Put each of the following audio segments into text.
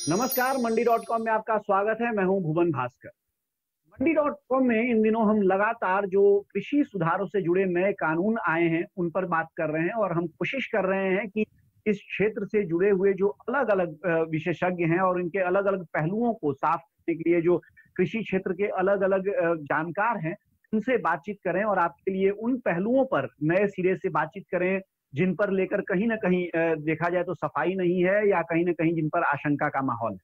नमस्कार, मंडी.com में आपका स्वागत है। मैं हूं भुवन भास्कर। मंडी.com में इन दिनों हम लगातार जो कृषि सुधारों से जुड़े नए कानून आए हैं उन पर बात कर रहे हैं और हम कोशिश कर रहे हैं कि इस क्षेत्र से जुड़े हुए जो अलग अलग विशेषज्ञ हैं और इनके अलग अलग पहलुओं को साफ करने के लिए जो कृषि क्षेत्र के अलग अलग जानकार हैं उनसे बातचीत करें और आपके लिए उन पहलुओं पर नए सिरे से बातचीत करें जिन पर लेकर कहीं ना कहीं देखा जाए तो सफाई नहीं है या कहीं ना कहीं जिन पर आशंका का माहौल है।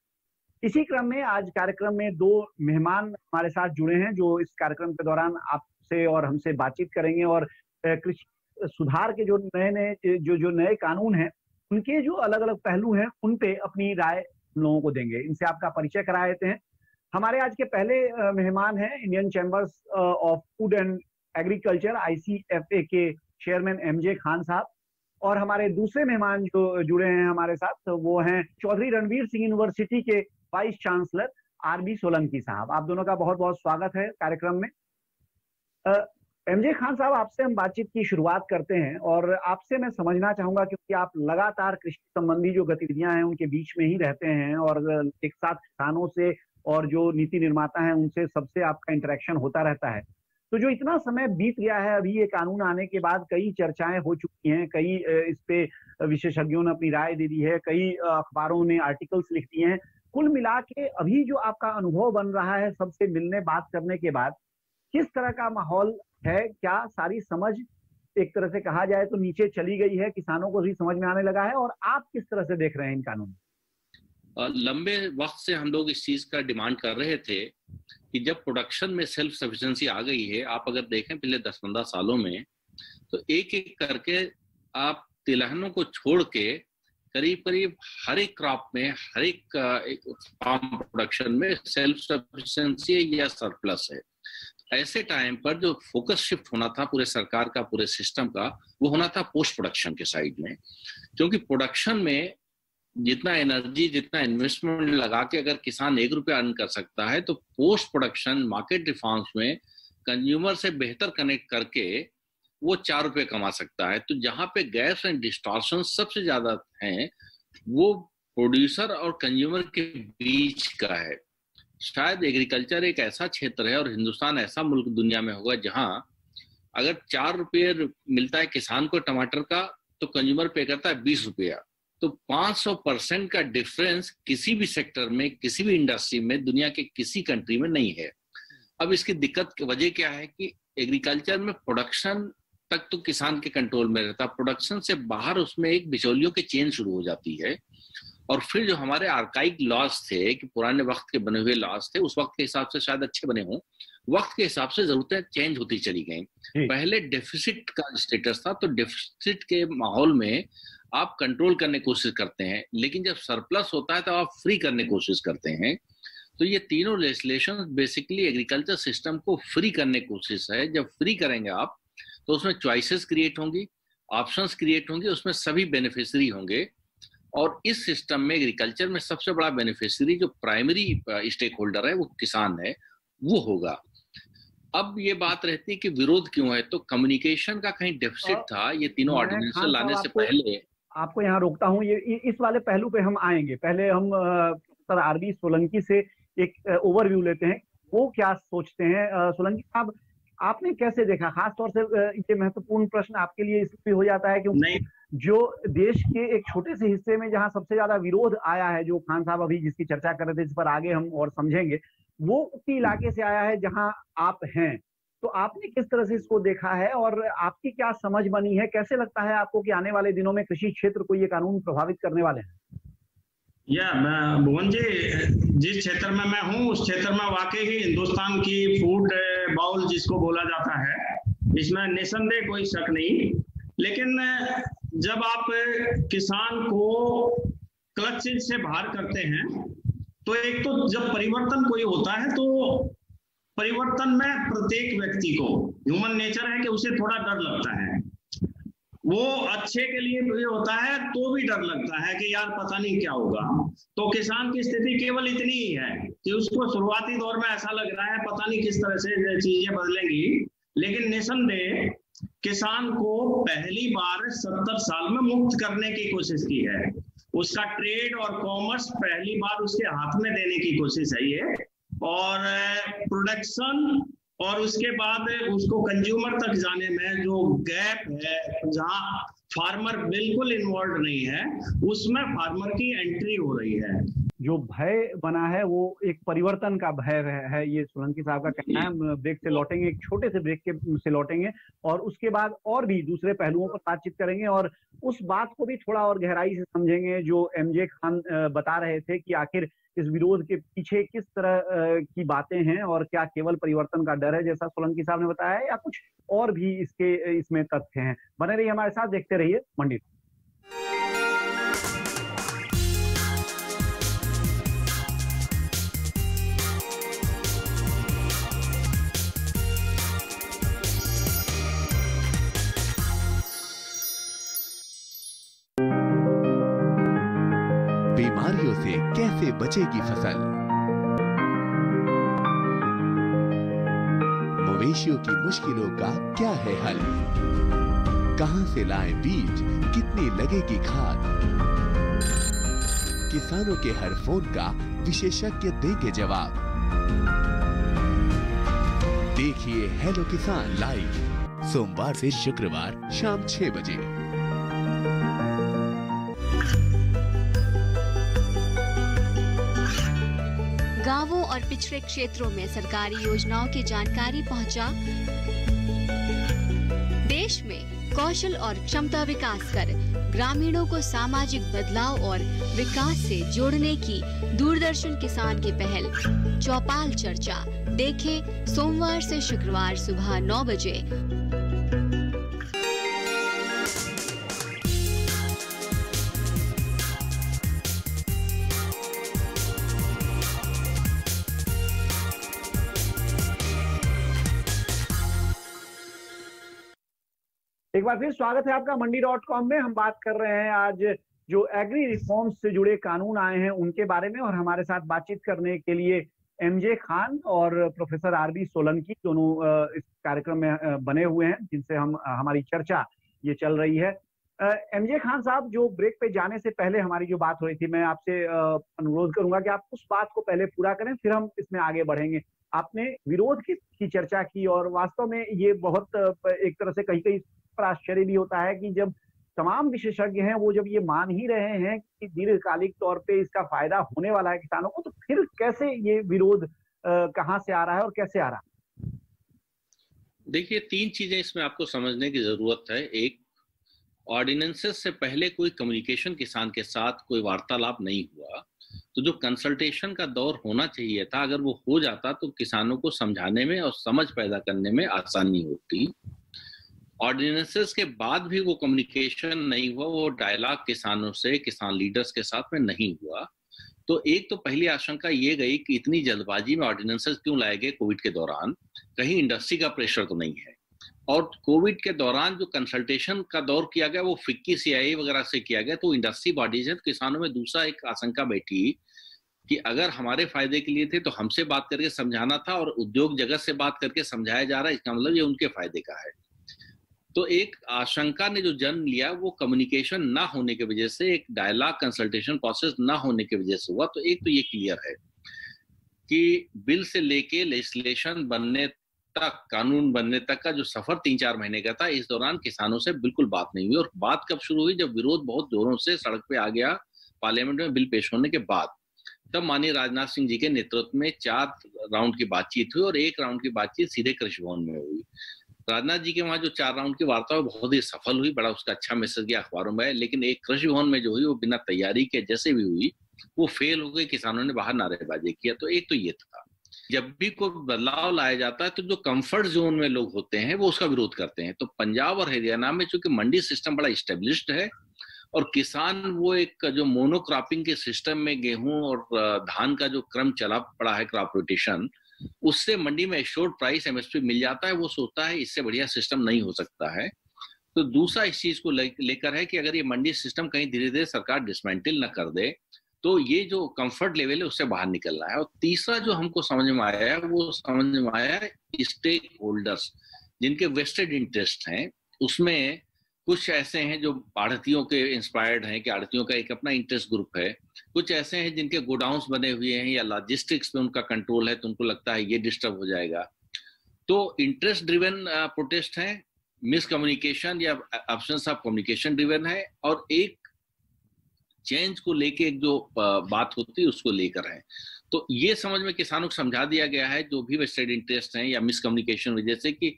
इसी क्रम में आज कार्यक्रम में दो मेहमान हमारे साथ जुड़े हैं जो इस कार्यक्रम के दौरान आपसे और हमसे बातचीत करेंगे और कृषि सुधार के जो नए कानून हैं उनके जो अलग अलग पहलू हैं उन पे अपनी राय हम लोगों को देंगे। इनसे आपका परिचय करा देते हैं। हमारे आज के पहले मेहमान हैं Indian chambers of food and agriculture ICFA के चेयरमैन MJ खान साहब और हमारे दूसरे मेहमान जो जुड़े हैं हमारे साथ तो वो हैं चौधरी रणवीर सिंह यूनिवर्सिटी के वाइस चांसलर RB सोलंकी साहब। आप दोनों का बहुत बहुत स्वागत है कार्यक्रम में। MJ खान साहब, आपसे हम बातचीत की शुरुआत करते हैं और आपसे मैं समझना चाहूंगा क्योंकि आप लगातार कृषि संबंधी जो गतिविधियां हैं उनके बीच में ही रहते हैं और एक साथ किसानों से और जो नीति निर्माता हैं उनसे सबसे आपका इंटरेक्शन होता रहता है। तो जो इतना समय बीत गया है अभी ये कानून आने के बाद कई चर्चाएं हो चुकी हैं, कई इस पे विशेषज्ञों ने अपनी राय दे दी है, कई अखबारों ने आर्टिकल्स लिख दिए हैं। कुल मिला के अभी जो आपका अनुभव बन रहा है सबसे मिलने बात करने के बाद किस तरह का माहौल है? क्या सारी समझ एक तरह से कहा जाए तो नीचे चली गई है, किसानों को भी समझ में आने लगा है और आप किस तरह से देख रहे हैं इन कानून? लंबे वक्त से हम लोग इस चीज का डिमांड कर रहे थे कि जब प्रोडक्शन में सेल्फ सफिशिएंसी आ गई है, आप अगर देखें पिछले 10-15 सालों में तो एक एक करके आप तिलहनों को छोड़ के करीब करीब हर एक क्रॉप में हर एक फार्म प्रोडक्शन में सेल्फ सफिशिएंसी या सरप्लस है। ऐसे टाइम पर जो फोकस शिफ्ट होना था पूरे सरकार का, पूरे सिस्टम का, वो होना था पोस्ट प्रोडक्शन के साइड में, क्योंकि प्रोडक्शन में जितना एनर्जी जितना इन्वेस्टमेंट लगा के अगर किसान ₹1 अर्न कर सकता है तो पोस्ट प्रोडक्शन मार्केट रिफॉर्म्स में कंज्यूमर से बेहतर कनेक्ट करके वो ₹4 कमा सकता है। तो जहां पे गैप्स एंड डिस्टॉर्शन सबसे ज्यादा हैं वो प्रोड्यूसर और कंज्यूमर के बीच का है। शायद एग्रीकल्चर एक ऐसा क्षेत्र है और हिंदुस्तान ऐसा मुल्क दुनिया में होगा जहां अगर ₹4 मिलता है किसान को टमाटर का तो कंज्यूमर पे करता है ₹20। तो 500% का डिफरेंस किसी भी सेक्टर में किसी भी इंडस्ट्री में दुनिया के किसी कंट्री में नहीं है। अब इसकी दिक्कत की वजह क्या है कि एग्रीकल्चर में प्रोडक्शन तक तो किसान के कंट्रोल में रहता, प्रोडक्शन से बाहर उसमें एक बिचौलियों की चेन शुरू हो जाती है और फिर जो हमारे आर्काइक लॉज थे कि पुराने वक्त के बने हुए लॉज थे उस वक्त के हिसाब से शायद अच्छे बने हों, वक्त के हिसाब से जरूरतें चेंज होती चली गई। पहले डेफिसिट का स्टेटस था तो डेफिसिट के माहौल में आप कंट्रोल करने की कोशिश करते हैं, लेकिन जब सरप्लस होता है तो आप फ्री करने की कोशिश करते हैं। तो ये तीनों लेजिस्लेशन बेसिकली एग्रीकल्चर सिस्टम को फ्री करने की कोशिश है। जब फ्री करेंगे आप तो उसमें चॉइसेस क्रिएट होंगी, ऑप्शंस क्रिएट होंगे, उसमें सभी बेनिफिशियरी होंगे और इस सिस्टम में एग्रीकल्चर में सबसे बड़ा बेनिफिशियरी जो प्राइमरी स्टेक होल्डर है वो किसान है, वो होगा। अब ये बात रहती है कि विरोध क्यों है, तो कम्युनिकेशन का कहीं डेफिसिट था। ये तीनों ऑर्डिनेंस लाने से पहले आपको यहाँ रोकता हूँ, ये इस वाले पहलू पे हम आएंगे। पहले हम प्रोफेसर RB सोलंकी से एक ओवरव्यू लेते हैं, वो क्या सोचते हैं। सोलंकी साहब, आपने कैसे देखा? खास तौर से ये महत्वपूर्ण प्रश्न आपके लिए इसलिए हो जाता है क्योंकि जो देश के एक छोटे से हिस्से में जहाँ सबसे ज्यादा विरोध आया है, जो खान साहब अभी जिसकी चर्चा कर रहे थे, जिस पर आगे हम और समझेंगे, वो उसी इलाके से आया है जहाँ आप हैं। तो आपने किस तरह से इसको देखा है और आपकी क्या समझ बनी है? कैसे लगता है आपको कि आने वाले दिनों में कृषि क्षेत्र को ये कानून प्रभावित करने वाले हैं? भुवन जी, जिस क्षेत्र में मैं हूँ उस क्षेत्र में वाकई ही हिंदुस्तान की फूड बाउल जिसको बोला जाता है, इसमें निसंदेह कोई शक नहीं। लेकिन जब आप किसान को क्लच से बाहर करते हैं तो एक तो जब परिवर्तन कोई होता है तो परिवर्तन में प्रत्येक व्यक्ति को ह्यूमन नेचर है कि उसे थोड़ा डर लगता है। वो अच्छे के लिए भी होता है तो भी डर लगता है कि यार पता नहीं क्या होगा। तो किसान की स्थिति केवल इतनी ही है कि उसको शुरुआती दौर में ऐसा लग रहा है पता नहीं किस तरह से चीजें बदलेंगी, लेकिन निसंदेह किसान को पहली बार 70 साल में मुक्त करने की कोशिश की है। उसका ट्रेड और कॉमर्स पहली बार उसके हाथ में देने की कोशिश है ये, और प्रोडक्शन और उसके बाद उसको कंज्यूमर तक जाने में जो गैप है, जहां फार्मर बिल्कुल इन्वॉल्व नहीं है, उसमें फार्मर की एंट्री हो रही है। जो भय बना है वो एक परिवर्तन का भय है, ये सोलंकी साहब का कहना है। हम ब्रेक से लौटेंगे, एक छोटे से ब्रेक से लौटेंगे और उसके बाद और भी दूसरे पहलुओं पर बातचीत करेंगे और उस बात को भी थोड़ा और गहराई से समझेंगे जो एमजे खान बता रहे थे कि आखिर इस विरोध के पीछे किस तरह की बातें हैं और क्या केवल परिवर्तन का डर है जैसा सोलंकी साहब ने बताया है, या कुछ और भी इसमें तथ्य हैं। बने रहिए हमारे साथ, देखते रहिए मंडी। बीमारियों से कैसे बचेगी फसल, मवेशियों की मुश्किलों का क्या है हल, कहां से लाएं बीज, कितनी लगेगी खाद, किसानों के हर फोन का विशेषज्ञ देंगे जवाब। देखिए हेलो किसान लाइव सोमवार से शुक्रवार शाम 6 बजे। गांवों और पिछड़े क्षेत्रों में सरकारी योजनाओं की जानकारी पहुंचा। देश में कौशल और क्षमता विकास कर ग्रामीणों को सामाजिक बदलाव और विकास से जोड़ने की दूरदर्शन किसान की पहल चौपाल चर्चा देखें सोमवार से शुक्रवार सुबह 9 बजे। एक बार फिर स्वागत है आपका मंडी.com में। हम बात कर रहे हैं आज जो एग्री रिफॉर्म्स से जुड़े कानून आए हैं उनके बारे में, और हमारे साथ बातचीत करने के लिए एमजे खान और प्रोफेसर आरबी सोलंकी दोनों इस कार्यक्रम में बने हुए हैं जिनसे हमारी चर्चा ये चल रही है। एमजे खान साहब, जो ब्रेक पे जाने से पहले हमारी जो बात हो रही थी, मैं आपसे अनुरोध करूंगा कि आप उस बात को पहले पूरा करें, फिर हम इसमें आगे बढ़ेंगे। आपने विरोध की चर्चा की और वास्तव में ये बहुत एक तरह से कहीं पर आश्चर्य भी होता है कि जब तमाम विशेषज्ञ हैं वो जब ये मान ही रहे हैं कि दीर्घकालिक तौर पे इसका फायदा होने वाला है किसानों को, तो फिर कैसे ये विरोध कहां से आ रहा है और कैसे आ रहा है? देखिए, 3 चीजें इसमें आपको समझने की जरूरत है। एक, ऑर्डिनेंसेस से पहले कोई कम्युनिकेशन किसान के साथ कोई वार्तालाप नहीं हुआ, तो जो कंसल्टेशन का दौर होना चाहिए था, अगर वो हो जाता तो किसानों को समझाने में और समझ पैदा करने में आसानी होती। ऑर्डिनेंसेस के बाद भी वो कम्युनिकेशन नहीं हुआ, वो डायलॉग किसानों से, किसान लीडर्स के साथ में नहीं हुआ। तो एक तो पहली आशंका ये गई कि इतनी जल्दबाजी में ऑर्डिनेंसेस क्यों लाए गए कोविड के दौरान, कहीं इंडस्ट्री का प्रेशर तो नहीं है। और कोविड के दौरान जो कंसल्टेशन का दौर किया गया वो फिक्की CII वगैरह से किया गया, तो इंडस्ट्री बॉडीज है, तो किसानों में दूसरा एक आशंका बैठी कि अगर हमारे फायदे के लिए थे तो हमसे बात करके समझाना था, और उद्योग जगत से बात करके समझाया जा रहा है, इसका मतलब ये उनके फायदे का है। तो एक आशंका ने जो जन्म लिया वो कम्युनिकेशन ना होने की वजह से, एक डायलॉग कंसल्टेशन प्रोसेस ना होने की वजह से हुआ। तो एक तो ये क्लियर है कि बिल से लेके लेजिस्लेशन बनने तक, कानून बनने तक का जो सफर 3-4 महीने का था, इस दौरान किसानों से बिल्कुल बात नहीं हुई। और बात कब शुरू हुई? जब विरोध बहुत जोरों से सड़क पे आ गया पार्लियामेंट में बिल पेश होने के बाद। तब माननीय राजनाथ सिंह जी के नेतृत्व में 4 राउंड की बातचीत हुई और 1 राउंड की बातचीत सीधे कृषि भवन में हुई। राजनाथ जी के वहां जो 4 राउंड की वार्ता हुई बहुत ही सफल हुई, बड़ा उसका अच्छा मैसेज गया अखबारों में। लेकिन एक कृषि भवन में जो हुई वो बिना तैयारी के जैसे भी हुई वो फेल हो गई, किसानों ने बाहर नारेबाजी किया। तो एक तो ये था, जब भी कोई बदलाव लाया जाता है तो जो कंफर्ट जोन में लोग होते हैं वो उसका विरोध करते हैं। तो पंजाब और हरियाणा में चूंकि मंडी सिस्टम बड़ा स्टेब्लिश्ड है और किसान वो एक जो मोनोक्रॉपिंग के सिस्टम में गेहूं और धान का जो क्रम चला पड़ा है, क्रॉप रोटेशन, उससे मंडी में एश्योर्ड प्राइस MSP मिल जाता है। वो सोचता है इससे बढ़िया सिस्टम नहीं हो सकता है। तो दूसरा इस चीज को लेकर है कि अगर ये मंडी सिस्टम कहीं धीरे धीरे सरकार डिसमेंटल न कर दे तो ये जो कंफर्ट लेवल है उससे बाहर निकलना है। और तीसरा जो हमको समझ में आया है वो समझ में आया है स्टेक होल्डर्स जिनके वेस्टेड इंटरेस्ट हैं, उसमें कुछ ऐसे हैं जो आढ़तियों के इंस्पायर्ड हैं कि आढ़तियों का एक अपना इंटरेस्ट ग्रुप है, कुछ ऐसे हैं जिनके गोडाउन्स बने हुए हैं या लॉजिस्टिक्स में उनका कंट्रोल है, तो उनको लगता है ये डिस्टर्ब हो जाएगा। तो इंटरेस्ट ड्रिवन प्रोटेस्ट है, मिसकम्युनिकेशन या एब्सेंस ऑफ कम्युनिकेशन ड्रिवन है, और एक चेंज को लेके एक जो बात होती है उसको लेकर है। तो ये समझ में किसानों को समझा दिया गया है जो भी वेस्टेड इंटरेस्ट हैं या मिसकम्युनिकेशन वजह से कि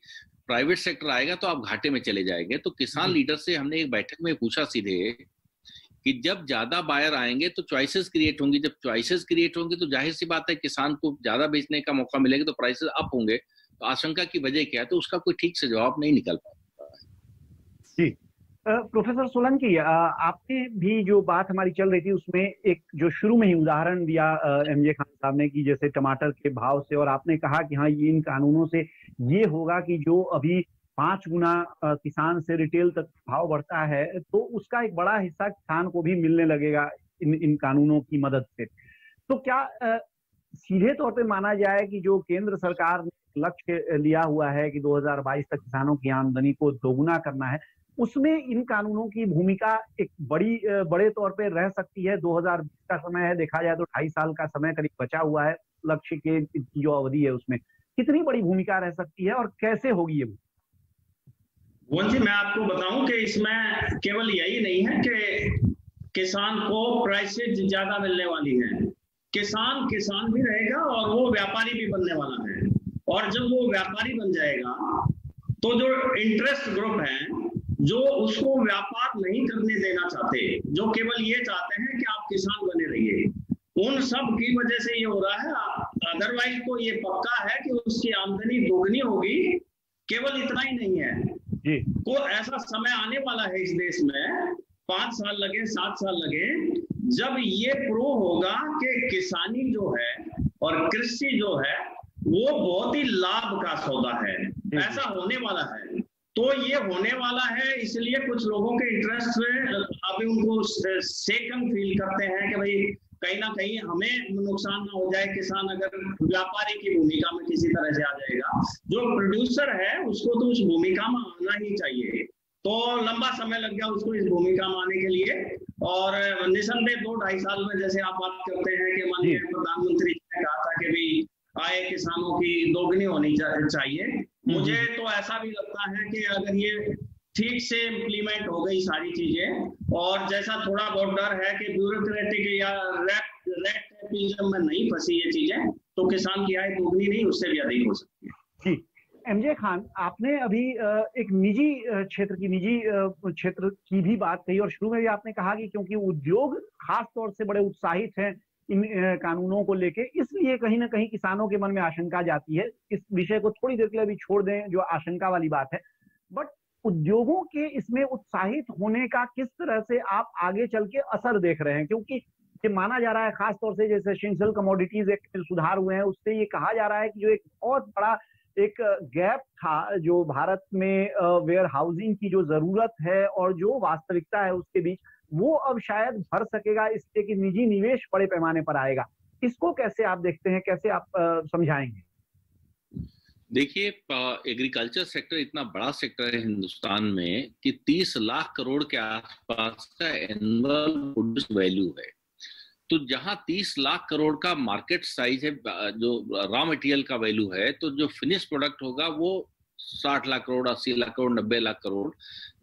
प्राइवेट सेक्टर आएगा तो आप घाटे में चले जाएंगे। तो किसान लीडर से हमने एक बैठक में पूछा सीधे कि जब ज्यादा बायर आएंगे तो चॉइसेस क्रिएट होंगी, जब चॉइसेस क्रिएट होंगी तो जाहिर सी बात है किसान को ज्यादा बेचने का मौका मिलेगा, तो प्राइसेस अप होंगे। तो आशंका की वजह क्या है, तो उसका कोई ठीक से जवाब नहीं निकल पाता है। जी प्रोफेसर सोलंकी, आपने भी जो बात हमारी चल रही थी उसमें एक जो शुरू में ही उदाहरण दिया एमजे खान साहब ने कि जैसे टमाटर के भाव से, और आपने कहा कि हाँ ये इन कानूनों से ये होगा कि जो अभी 5 गुना किसान से रिटेल तक भाव बढ़ता है तो उसका एक बड़ा हिस्सा किसान को भी मिलने लगेगा इन कानूनों की मदद से। तो क्या सीधे तौर पे माना जाए कि जो केंद्र सरकार ने लक्ष्य लिया हुआ है कि 2022 तक किसानों की आमदनी को दोगुना करना है, उसमें इन कानूनों की भूमिका एक बड़े तौर पे रह सकती है? 2020 का समय है, देखा जाए तो 2.5 साल का समय करीब बचा हुआ है लक्ष्य के जो अवधि है, उसमें कितनी बड़ी भूमिका रह सकती है और कैसे होगी ये? भुवन जी, मैं आपको बताऊं कि इसमें केवल यही नहीं है कि किसान को प्राइसेज ज्यादा मिलने वाली है, किसान भी रहेगा और वो व्यापारी भी बनने वाला है। और जब वो व्यापारी बन जाएगा तो जो इंटरेस्ट ग्रुप है जो उसको व्यापार नहीं करने देना चाहते, जो केवल ये चाहते हैं कि आप किसान बने रहिए, उन सब की वजह से ये हो रहा है। अदरवाइज तो ये पक्का है कि उसकी आमदनी दोगुनी होगी। केवल इतना ही नहीं है जी, को ऐसा समय आने वाला है इस देश में, 5 साल लगे 7 साल लगे, जब ये प्रूव होगा कि किसानी जो है और कृषि जो है वो बहुत ही लाभ का सौदा है। ऐसा होने वाला है। तो ये होने वाला है, इसलिए कुछ लोगों के इंटरेस्ट में अभी उनको सेकंड फील करते हैं कि भाई कहीं ना कहीं हमें नुकसान ना हो जाए, किसान अगर व्यापारी की भूमिका में किसी तरह से आ जाएगा। जो प्रोड्यूसर है उसको तो उस भूमिका में आना ही चाहिए। तो लंबा समय लग गया उसको इस भूमिका में आने के लिए, और निसंदेह 2-2.5 साल में जैसे आप बात करते हैं कि माननीय प्रधानमंत्री ने कहा था कि भाई आय किसानों की दोगुनी होनी चाहिए। मुझे तो ऐसा भी लगता है कि अगर ये ठीक से इम्प्लीमेंट हो गई सारी चीजें, और जैसा थोड़ा बहुत डर है कि ब्यूरोक्रेटिक या रेड टेपिज्म में नहीं फंसी ये चीजें, तो किसान की आय दोगुनी नहीं उससे भी अधिक हो सकती है। जी एमजे खान, आपने अभी एक निजी क्षेत्र की भी बात कही, और शुरू में भी आपने कहा कि क्योंकि उद्योग खास तौर से बड़े उत्साहित हैं इन कानूनों को लेके, इसलिए कहीं ना कहीं किसानों के मन में आशंका जाती है। इस विषय को थोड़ी देर के लिए अभी छोड़ दें जो आशंका वाली बात है, बट उद्योगों के इसमें उत्साहित होने का किस तरह से आप आगे चल के असर देख रहे हैं? क्योंकि ये माना जा रहा है, खासतौर से जैसे एसेंशियल कमोडिटीज एक्ट में सुधार हुए हैं, उससे ये कहा जा रहा है कि जो एक बहुत बड़ा एक गैप था जो भारत में वेयर हाउसिंग की जो जरूरत है और जो वास्तविकता है उसके बीच, वो अब शायद भर सकेगा, इसलिए कि निजी निवेश बड़े पैमाने पर आएगा। इसको कैसे आप देखते हैं, कैसे आप समझाएंगे? देखिए, एग्रीकल्चर सेक्टर इतना बड़ा सेक्टर है हिंदुस्तान में कि 30 लाख करोड़ के आसपास का एनुअल प्रोड्यूस वैल्यू है। तो जहां 30 लाख करोड़ का मार्केट साइज है, जो रॉ मटेरियल का वैल्यू है, तो जो फिनिश प्रोडक्ट होगा वो 60 लाख करोड़, 80 लाख करोड़, 90 लाख करोड़।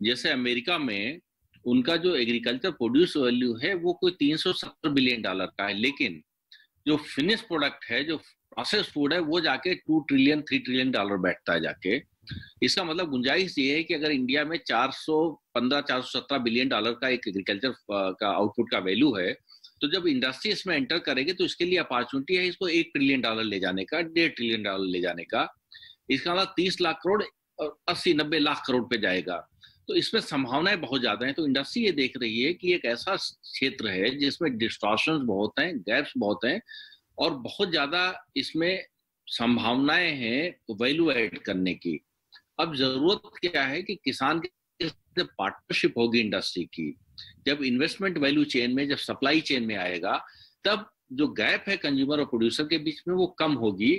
जैसे अमेरिका में उनका जो एग्रीकल्चर प्रोड्यूस वैल्यू है वो कोई $370 बिलियन का है, लेकिन जो फिनिश प्रोडक्ट है, जो प्रोसेस फूड है, वो जाके 2 ट्रिलियन 3 ट्रिलियन डॉलर बैठता है जाके। इसका मतलब गुंजाइश ये है कि अगर इंडिया में 417 बिलियन डॉलर का एक एग्रीकल्चर का आउटपुट का वैल्यू है, तो जब इंडस्ट्री इसमें एंटर करेगी तो इसके लिए अपॉर्चुनिटी है इसको $1 ट्रिलियन ले जाने का, $1.5 ट्रिलियन ले जाने का। इसका मतलब 30 लाख करोड़ 80-90 लाख करोड़ पे जाएगा। तो इसमें संभावनाएं बहुत ज्यादा हैं। तो इंडस्ट्री ये देख रही है कि एक ऐसा क्षेत्र है जिसमें डिस्टॉर्शंस बहुत हैं, गैप्स बहुत हैं, और बहुत ज्यादा इसमें संभावनाएं हैं वैल्यू ऐड करने की। अब जरूरत क्या है कि किसान के पार्टनरशिप होगी इंडस्ट्री की। जब इन्वेस्टमेंट वैल्यू चेन में, जब सप्लाई चेन में आएगा, तब जो गैप है कंज्यूमर और प्रोड्यूसर के बीच में वो कम होगी।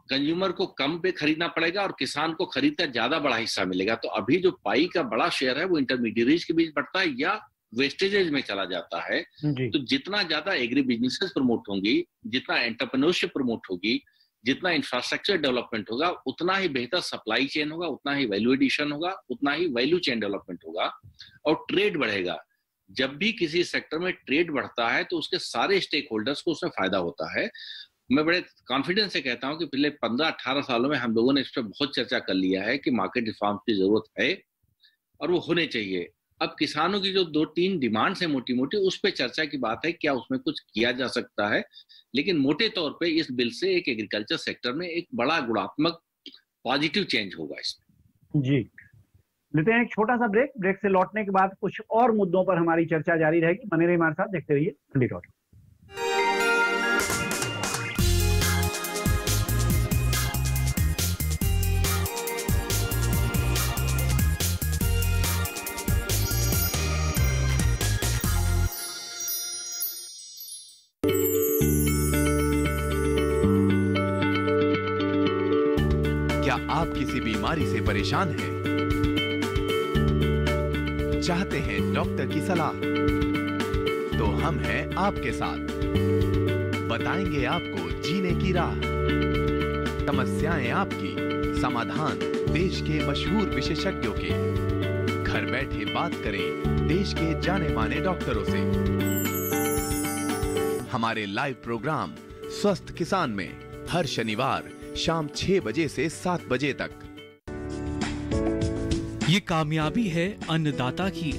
कंज्यूमर को कम पे खरीदना पड़ेगा और किसान को खरीदकर ज्यादा बड़ा हिस्सा मिलेगा। तो अभी जो पाई का बड़ा शेयर है वो इंटरमीडिएरीज के बीच बढ़ता है या वेस्टेजेज में चला जाता है। तो जितना ज्यादा एग्री बिजनेसेस प्रमोट होंगी, जितना एंटरप्रेन्योरशिप प्रमोट होगी, जितना इंफ्रास्ट्रक्चर डेवलपमेंट होगा, उतना ही बेहतर सप्लाई चेन होगा, उतना ही वैल्यू एडिशन होगा, उतना ही वैल्यू चेन डेवलपमेंट होगा और ट्रेड बढ़ेगा। जब भी किसी सेक्टर में ट्रेड बढ़ता है तो उसके सारे स्टेक होल्डर्स को उसमें फायदा होता है। मैं बड़े कॉन्फिडेंस से कहता हूं कि पिछले 15-18 सालों में हम लोगों ने इस पर बहुत चर्चा कर लिया है कि मार्केट रिफॉर्म की जरूरत है और वो होने चाहिए। अब किसानों की जो 2-3 डिमांड्स है मोटी मोटी, उस पर चर्चा की बात है, क्या उसमें कुछ किया जा सकता है। लेकिन मोटे तौर पे इस बिल से एक एग्रीकल्चर सेक्टर में एक बड़ा गुणात्मक पॉजिटिव चेंज होगा इसमें। जी, लेते हैं एक छोटा सा ब्रेक। ब्रेक से लौटने के बाद कुछ और मुद्दों पर हमारी चर्चा जारी रहेगी। बने रहिए हमारे साथ, देखते रहिए मंडी डॉट। क्या आप किसी बीमारी से परेशान हैं? चाहते हैं डॉक्टर की सलाह? तो हम हैं आपके साथ, बताएंगे आपको जीने की राह। समस्याएं आपकी, समाधान देश के मशहूर विशेषज्ञों के। घर बैठे बात करें देश के जाने माने डॉक्टरों से। हमारे लाइव प्रोग्राम स्वस्थ किसान में हर शनिवार शाम 6 बजे से 7 बजे तक। ये कामयाबी है अन्नदाता की।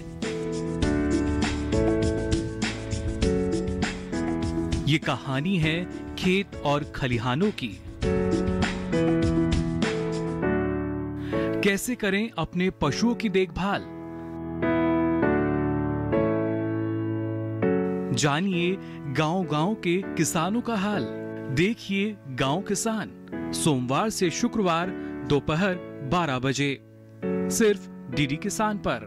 ये कहानी है खेत और खलिहानों की। कैसे करें अपने पशुओं की देखभाल, जानिए गांव-गांव के किसानों का हाल। देखिए गांव किसान, सोमवार से शुक्रवार दोपहर 12 बजे सिर्फ डीडी किसान पर।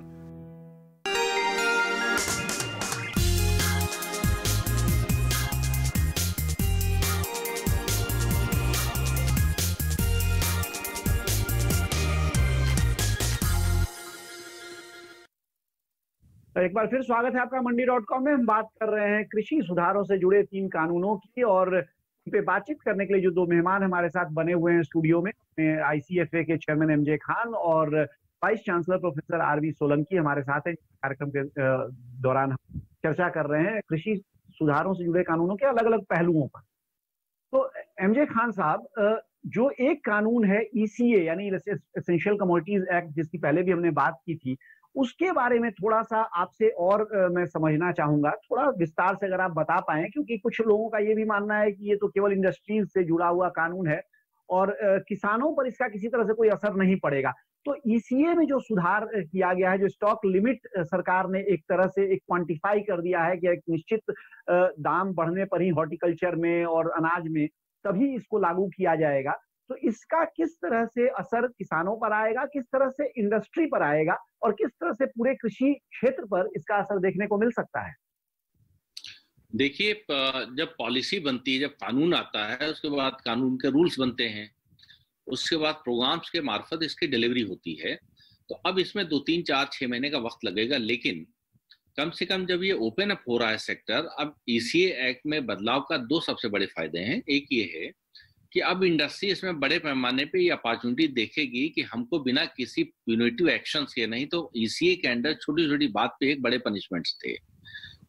एक बार फिर स्वागत है आपका मंडी.com में। हम बात कर रहे हैं कृषि सुधारों से जुड़े 3 कानूनों की, और इस पे बातचीत करने के लिए जो 2 मेहमान हमारे साथ बने हुए हैं स्टूडियो में, ICFA के चेयरमैन MJ खान और vice chancellor professor RV Solanki हमारे साथ हैं। कार्यक्रम के दौरान हम चर्चा कर रहे हैं कृषि सुधारों से जुड़े कानूनों के अलग अलग पहलुओं पर। तो MJ खान साहब, जो एक कानून है ECA यानी एसेंशियल कमोडिटीज एक्ट, जिसकी पहले भी हमने बात की थी, उसके बारे में थोड़ा सा आपसे और मैं समझना चाहूंगा, थोड़ा विस्तार से अगर आप बता पाएं, क्योंकि कुछ लोगों का ये भी मानना है कि ये तो केवल इंडस्ट्रीज से जुड़ा हुआ कानून है और किसानों पर इसका किसी तरह से कोई असर नहीं पड़ेगा। तो ECA में जो सुधार किया गया है, जो स्टॉक लिमिट सरकार ने एक तरह से एक क्वांटिफाई कर दिया है कि एक निश्चित दाम बढ़ने पर ही हॉर्टिकल्चर में और अनाज में तभी इसको लागू किया जाएगा, तो इसका किस तरह से असर किसानों पर आएगा, किस तरह से इंडस्ट्री पर आएगा और किस तरह से पूरे कृषि क्षेत्र पर इसका असर देखने को मिल सकता है? देखिए, जब पॉलिसी बनती है, जब कानून आता है, उसके बाद कानून के रूल्स बनते हैं, उसके बाद प्रोग्राम्स के मार्फत इसकी डिलीवरी होती है। तो अब इसमें 2, 3, 4, 6 महीने का वक्त लगेगा, लेकिन कम से कम जब ये ओपन अप हो रहा है सेक्टर, अब ECA एक्ट में बदलाव का 2 सबसे बड़े फायदे हैं। एक ये है कि अब इंडस्ट्री इसमें बड़े पैमाने पे ये अपॉर्चुनिटी देखेगी कि हमको बिना किसी प्यूनिटिव एक्शंस के, नहीं तो ECA के अंडर छोटी छोटी बात पे एक बड़े पनिशमेंट्स थे।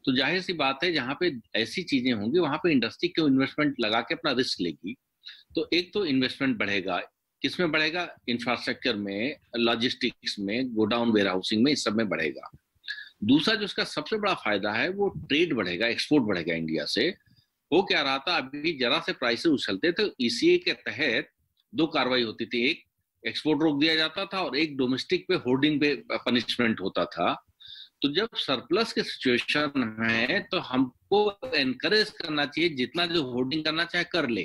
तो जाहिर सी बात है, जहाँ पे ऐसी चीजें होंगी वहां पे इंडस्ट्री क्यों इन्वेस्टमेंट लगा के अपना रिस्क लेगी। तो एक तो इन्वेस्टमेंट बढ़ेगा, किसमें बढ़ेगा? इंफ्रास्ट्रक्चर में, लॉजिस्टिक्स में, गोडाउन वेयर हाउसिंग में, इस सब में बढ़ेगा। दूसरा जो इसका सबसे बड़ा फायदा है वो ट्रेड बढ़ेगा, एक्सपोर्ट बढ़ेगा इंडिया से। वो क्या रहा था, अभी जरा से प्राइसेस उछलते तो ECA के तहत 2 कार्रवाई होती थी, एक एक्सपोर्ट रोक दिया जाता था और एक डोमेस्टिक पे होर्डिंग पे पनिशमेंट होता था। तो जब सरप्लस के सिचुएशन है तो हमको एनकरेज करना चाहिए, जितना जो होर्डिंग करना चाहे कर ले,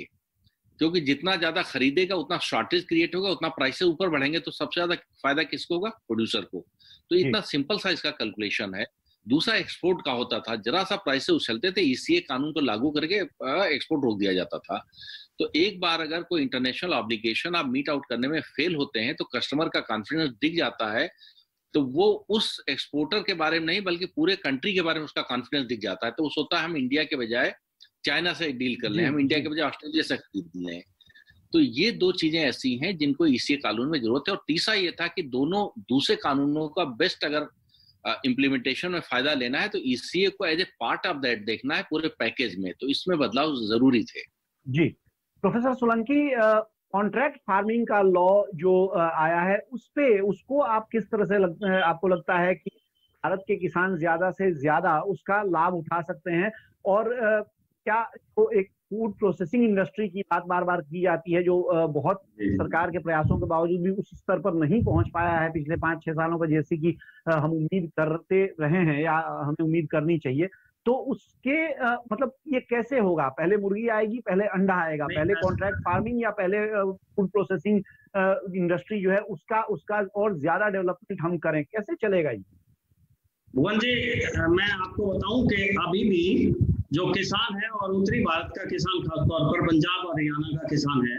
क्योंकि जितना ज्यादा खरीदेगा उतना शॉर्टेज क्रिएट होगा, उतना प्राइसेस ऊपर बढ़ेंगे, तो सबसे ज्यादा फायदा किसको होगा? प्रोड्यूसर को। तो इतना सिंपल सा इसका कैलकुलेशन है। दूसरा एक्सपोर्ट का होता था, जरा सा प्राइसेस उछलते थे, ईसीए कानून को लागू करके एक्सपोर्ट रोक दिया जाता था। तो एक बार अगर कोई इंटरनेशनल ऑब्लिगेशन आप मीट आउट करने में फेल होते हैं तो कस्टमर का कॉन्फिडेंस दिख जाता है, तो वो उस एक्सपोर्टर के बारे में नहीं बल्कि पूरे कंट्री के बारे में उसका कॉन्फिडेंस दिख जाता है। तो वो सोचता है हम इंडिया के बजाय चाइना से डील कर लें, हम इंडिया के बजाय ऑस्ट्रेलिया से खरीद लें। तो ये दो चीजें ऐसी हैं जिनको ईसीए कानून में जरूरत है। और तीसरा ये था कि दोनों दूसरे कानूनों का बेस्ट अगर इम्प्लीमेंटेशन में फायदा लेना है तो ईसीए को as a part of that देखना है पूरे पैकेज में, तो इसमें बदलाव जरूरी थे। जी प्रोफेसर सोलंकी, कॉन्ट्रैक्ट फार्मिंग का लॉ जो आया है उसको आप किस तरह से आपको लगता है कि भारत के किसान ज्यादा से ज्यादा उसका लाभ उठा सकते हैं? और क्या तो एक फूड प्रोसेसिंग इंडस्ट्री की बात बार बार की जाती है जो बहुत सरकार के प्रयासों के बावजूद भी उस स्तर पर नहीं पहुंच पाया है पिछले 5-6 सालों का, जैसे कि हम उम्मीद करते रहे हैं या हमें उम्मीद करनी चाहिए। तो उसके मतलब ये कैसे होगा? पहले मुर्गी आएगी, पहले अंडा आएगा, पहले कॉन्ट्रैक्ट फार्मिंग या पहले फूड प्रोसेसिंग इंडस्ट्री जो है उसका और ज्यादा डेवलपमेंट हम करें, कैसे चलेगा ये? भुवन जी, मैं आपको बताऊं कि अभी भी जो किसान है और उत्तरी भारत का किसान, खासतौर पर पंजाब और हरियाणा का किसान है,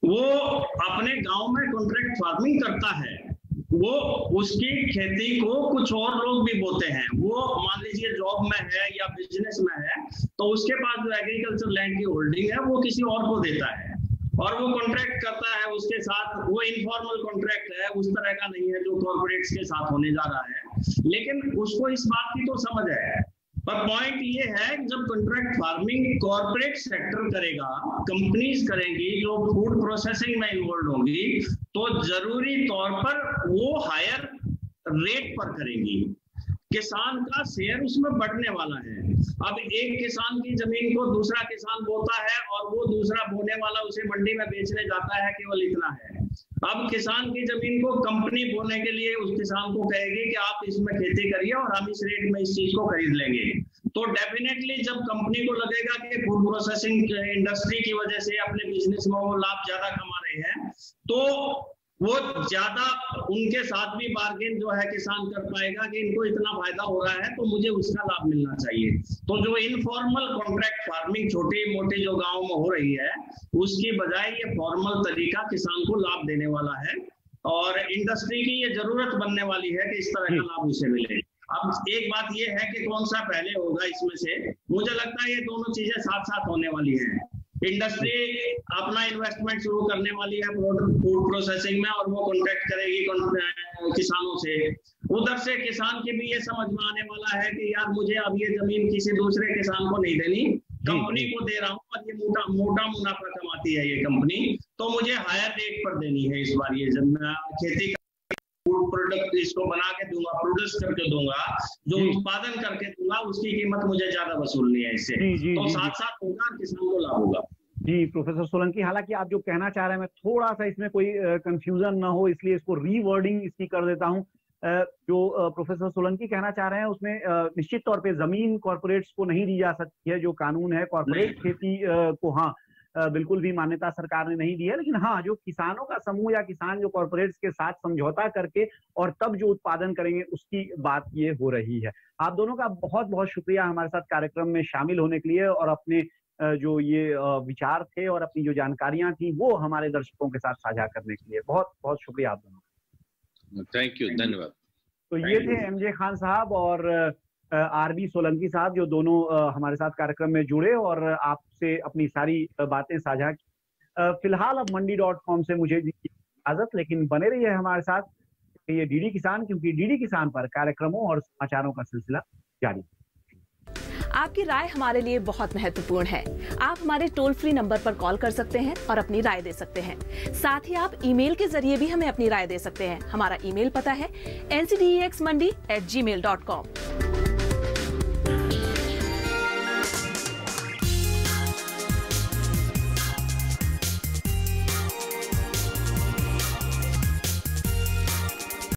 वो अपने गांव में कॉन्ट्रैक्ट फार्मिंग करता है। वो उसकी खेती को कुछ और लोग भी बोते हैं। वो मान लीजिए जॉब में है या बिजनेस में है, तो उसके पास जो एग्रीकल्चर लैंड की होल्डिंग है वो किसी और को देता है और वो कॉन्ट्रैक्ट करता है उसके साथ। वो इनफॉर्मल कॉन्ट्रैक्ट है, उस तरह का नहीं है जो कॉर्पोरेट्स के साथ होने जा रहा है। लेकिन उसको इस बात की तो समझ है, पर पॉइंट ये है कि जब कॉन्ट्रैक्ट फार्मिंग कॉर्पोरेट सेक्टर करेगा, कंपनीज करेंगी जो फूड प्रोसेसिंग में इन्वॉल्व होंगी, तो जरूरी तौर पर वो हायर रेट पर करेंगी। किसान का शेयर उसमें बढ़ने वाला है। अब एक किसान की जमीन को दूसरा किसान बोता है और वो दूसरा बोने वाला उसे मंडी में बेचने जाता है, केवल इतना है। अब किसान की जमीन को कंपनी बोने के लिए उस किसान को कहेगी कि आप इसमें खेती करिए और हम इस रेट में इस चीज को खरीद लेंगे। तो डेफिनेटली जब कंपनी को लगेगा कि फूड प्रोसेसिंग इंडस्ट्री की वजह से अपने बिजनेस में वो लाभ ज्यादा कमा रहे हैं, तो वो ज्यादा उनके साथ भी बार्गेन जो है किसान कर पाएगा कि इनको इतना फायदा हो रहा है तो मुझे उसका लाभ मिलना चाहिए। तो जो इनफॉर्मल कॉन्ट्रैक्ट फार्मिंग छोटी मोटी जो गांव में हो रही है, उसकी बजाय ये फॉर्मल तरीका किसान को लाभ देने वाला है और इंडस्ट्री की ये जरूरत बनने वाली है कि इस तरह का लाभ उसे मिले। अब एक बात ये है कि कौन सा पहले होगा इसमें से, मुझे लगता है ये दोनों चीजें साथ साथ होने वाली है। इंडस्ट्री अपना इन्वेस्टमेंट शुरू करने वाली है फूड प्रोसेसिंग में और वो कॉन्ट्रैक्ट करेगी किसानों से। उधर से किसान की भी ये समझ में आने वाला है कि यार मुझे अब ये जमीन किसी दूसरे किसान को नहीं देनी, कंपनी को दे रहा हूँ और ये मोटा मुनाफा कमाती है ये कंपनी, तो मुझे हायर रेट पर देनी है इस बार ये खेती का फूड प्रोडक्ट इसको बना के दूंगा, प्रोड्यूस करके दूंगा, जो उत्पादन करके दूंगा उसकी कीमत मुझे ज्यादा वसूलनी है इससे। तो साथ साथ होगा, किसान को लाभ होगा। जी प्रोफेसर सोलंकी, हालांकि आप जो कहना चाह रहे हैं मैं थोड़ा सा इसमें कोई कंफ्यूजन ना हो इसलिए इसको रीवर्डिंग इसकी कर देता हूं। जो प्रोफेसर सोलंकी कहना चाह रहे हैं उसमें निश्चित तौर पे जमीन कॉर्पोरेट्स को नहीं दी जा सकती है, जो कानून है कॉर्पोरेट खेती को हाँ बिल्कुल भी मान्यता सरकार ने नहीं दी है, लेकिन हाँ जो किसानों का समूह या किसान जो कॉर्पोरेट्स के साथ समझौता करके और तब जो उत्पादन करेंगे उसकी बात ये हो रही है। आप दोनों का बहुत बहुत शुक्रिया हमारे साथ कार्यक्रम में शामिल होने के लिए और अपने जो ये विचार थे और अपनी जो जानकारियां थी वो हमारे दर्शकों के साथ साझा करने के लिए बहुत बहुत शुक्रिया आप दोनों। थैंक यू, धन्यवाद। तो ये थे एमजे खान साहब और आरबी सोलंकी साहब जो दोनों हमारे साथ कार्यक्रम में जुड़े और आपसे अपनी सारी बातें साझा की। फिलहाल अब मंडी.com से मुझे इजाजत, लेकिन बने रहिए हमारे साथ, ये डीडी किसान, क्योंकि डीडी किसान पर कार्यक्रमों और समाचारों का सिलसिला जारी। आपकी राय हमारे लिए बहुत महत्वपूर्ण है। आप हमारे टोल फ्री नंबर पर कॉल कर सकते हैं और अपनी राय दे सकते हैं। साथ ही आप ईमेल के जरिए भी हमें अपनी राय दे सकते हैं। हमारा ईमेल पता है ncdexmandi@gmail.com।